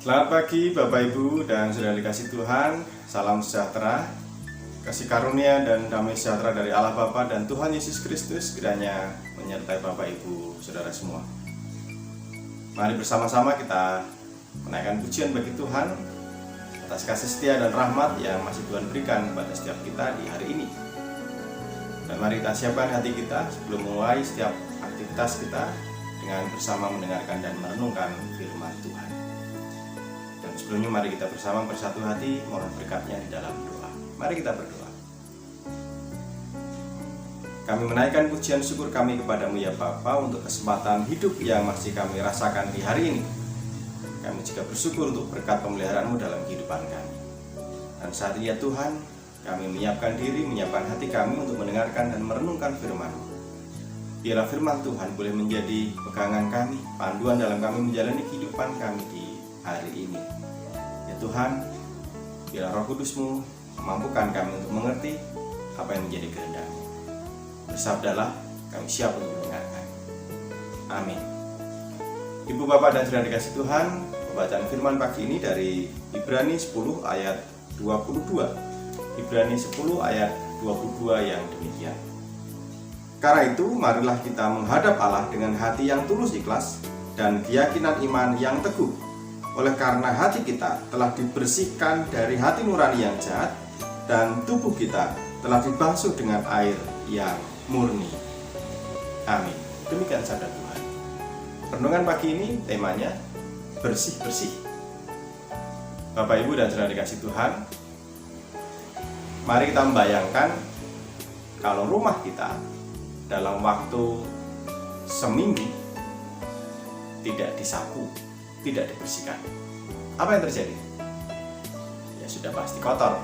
Selamat pagi Bapak Ibu dan saudara dikasih Tuhan. Salam sejahtera, kasih karunia dan damai sejahtera dari Allah Bapa dan Tuhan Yesus Kristus kiranya menyertai Bapak Ibu saudara semua. Mari bersama-sama kita menaikkan pujian bagi Tuhan atas kasih setia dan rahmat yang masih Tuhan berikan kepada setiap kita di hari ini. Dan mari kita siapkan hati kita sebelum mulai setiap aktivitas kita dengan bersama mendengarkan dan merenungkan firman Tuhan. Dan sebelumnya mari kita bersama bersatu hati mohon berkatnya di dalam doa. Mari kita berdoa. Kami menaikkan pujian syukur kami kepadamu ya Bapa untuk kesempatan hidup yang masih kami rasakan di hari ini. Kami juga bersyukur untuk berkat pemeliharaanmu dalam kehidupan kami. Dan saat ini ya Tuhan, kami menyiapkan diri, menyiapkan hati kami untuk mendengarkan dan merenungkan firman-Mu. Biarlah firman Tuhan boleh menjadi pegangan kami, panduan dalam kami menjalani kehidupan kami di hari ini. Ya Tuhan, biarlah Roh Kudus-Mu memampukan kami untuk mengerti apa yang menjadi kehendak-Mu. Bersabdalah, kami siap untuk mendengarkan. Amin. Ibu, Bapak, dan saudara dikasih Tuhan, pembacaan firman pagi ini dari Ibrani 10 ayat 22. Ibrani 10 ayat 22 yang demikian. Karena itu, marilah kita menghadap Allah dengan hati yang tulus ikhlas dan keyakinan iman yang teguh. Oleh karena hati kita telah dibersihkan dari hati nurani yang jahat dan tubuh kita telah dibasuh dengan air yang murni. Amin. Demikian sabda Tuhan. Renungan pagi ini temanya bersih-bersih. Bapak, Ibu, dan saudara dikasih Tuhan, mari kita membayangkan kalau rumah kita dalam waktu seminggu tidak disapu, tidak dibersihkan. Apa yang terjadi? Ya sudah pasti kotor.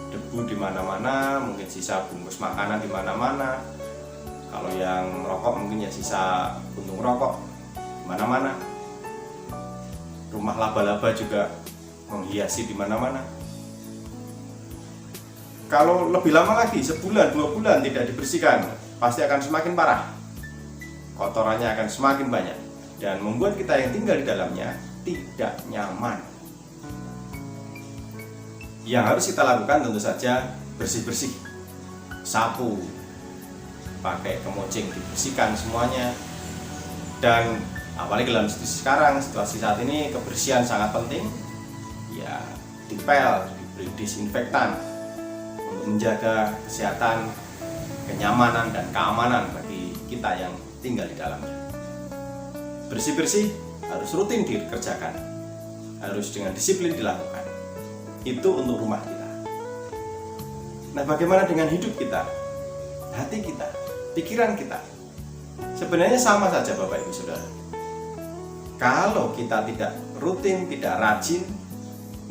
Debu di mana-mana, mungkin sisa bungkus makanan di mana-mana. Kalau yang merokok mungkin ya sisa puntung rokok di mana-mana. Rumah laba-laba juga menghiasi di mana-mana. Kalau lebih lama lagi, sebulan, 2 bulan tidak dibersihkan, pasti akan semakin parah. Kotorannya akan semakin banyak dan membuat kita yang tinggal di dalamnya tidak nyaman. Yang harus kita lakukan tentu saja bersih-bersih. Sapu, pakai kemoceng dibersihkan semuanya. Dan apalagi dalam situasi sekarang, situasi saat ini kebersihan sangat penting. Ya, dipel, diberi disinfektan untuk menjaga kesehatan, kenyamanan dan keamanan bagi kita yang tinggal di dalamnya. Bersih-bersih harus rutin dikerjakan, harus dengan disiplin dilakukan. Itu untuk rumah kita. Nah, bagaimana dengan hidup kita, hati kita, pikiran kita? Sebenarnya sama saja Bapak Ibu Saudara. Kalau kita tidak rutin, tidak rajin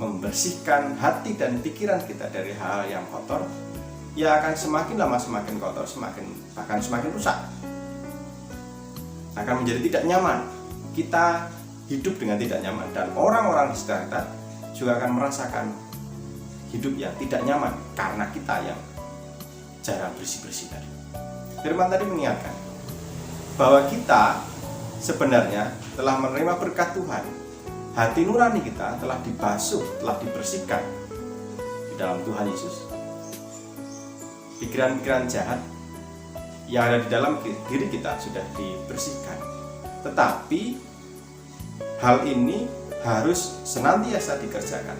membersihkan hati dan pikiran kita dari hal yang kotor, ya akan semakin lama semakin kotor, bahkan semakin rusak. Akan menjadi tidak nyaman. Kita hidup dengan tidak nyaman dan orang-orang di sekitar kita juga akan merasakan hidup yang tidak nyaman karena kita yang jarang bersih-bersih tadi. Firman tadi mengingatkan bahwa kita sebenarnya telah menerima berkat Tuhan. Hati nurani kita telah dibasuh, telah dibersihkan di dalam Tuhan Yesus. Pikiran-pikiran jahat yang ada di dalam diri kita sudah dibersihkan. Tetapi hal ini harus senantiasa dikerjakan.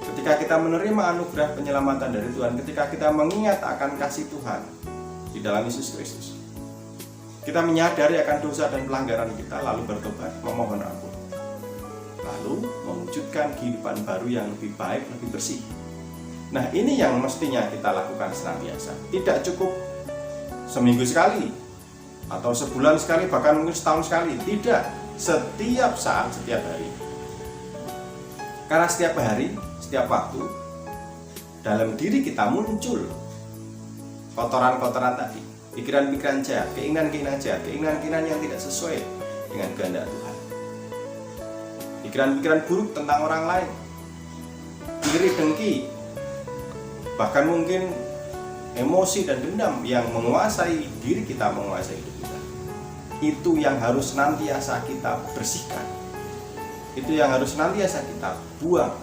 Ketika kita menerima anugerah penyelamatan dari Tuhan, ketika kita mengingat akan kasih Tuhan di dalam Yesus Kristus, kita menyadari akan dosa dan pelanggaran kita, lalu bertobat, memohon ampun, lalu mewujudkan kehidupan baru yang lebih baik, lebih bersih. Nah, ini yang mestinya kita lakukan senantiasa. Tidak cukup seminggu sekali atau sebulan sekali, bahkan mungkin setahun sekali. Tidak, setiap saat, setiap hari. Karena setiap hari, setiap waktu dalam diri kita muncul kotoran-kotoran tadi, pikiran-pikiran jahat, keinginan-keinginan jahat, keinginan-keinginan yang tidak sesuai dengan kehendak Tuhan. Pikiran-pikiran buruk tentang orang lain, iri, dengki, bahkan mungkin emosi dan dendam yang menguasai diri kita, menguasai hidup kita. Itu yang harus senantiasa kita bersihkan. Itu yang harus senantiasa kita buang,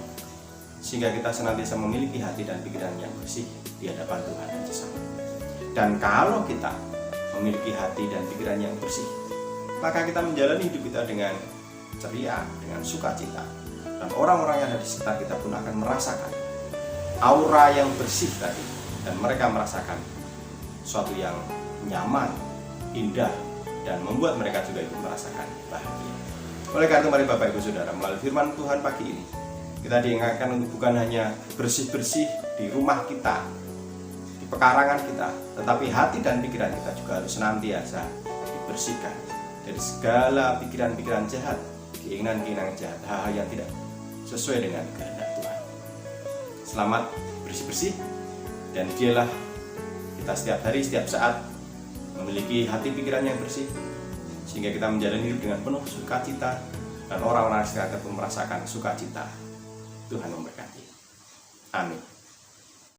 sehingga kita senantiasa memiliki hati dan pikiran yang bersih di hadapan Tuhan dan sesama. Dan kalau kita memiliki hati dan pikiran yang bersih, maka kita menjalani hidup kita dengan ceria, dengan sukacita. Dan orang-orang yang ada di sekitar kita pun akan merasakan aura yang bersih tadi, dan mereka merasakan suatu yang nyaman, indah, dan membuat mereka juga ikut merasakan bahagia. Oleh karena itu, mari Bapak Ibu Saudara, melalui firman Tuhan pagi ini, kita diingatkan untuk bukan hanya bersih-bersih di rumah kita, di pekarangan kita, tetapi hati dan pikiran kita juga harus senantiasa dibersihkan dari segala pikiran-pikiran jahat, keinginan-keinginan jahat, hal-hal yang tidak sesuai dengan kehendak Tuhan. Selamat bersih-bersih, dan biarlah kita setiap hari, setiap saat memiliki hati pikiran yang bersih, sehingga kita menjalani hidup dengan penuh sukacita, dan orang-orang sekitar pun merasakan sukacita. Tuhan memberkati. Amin.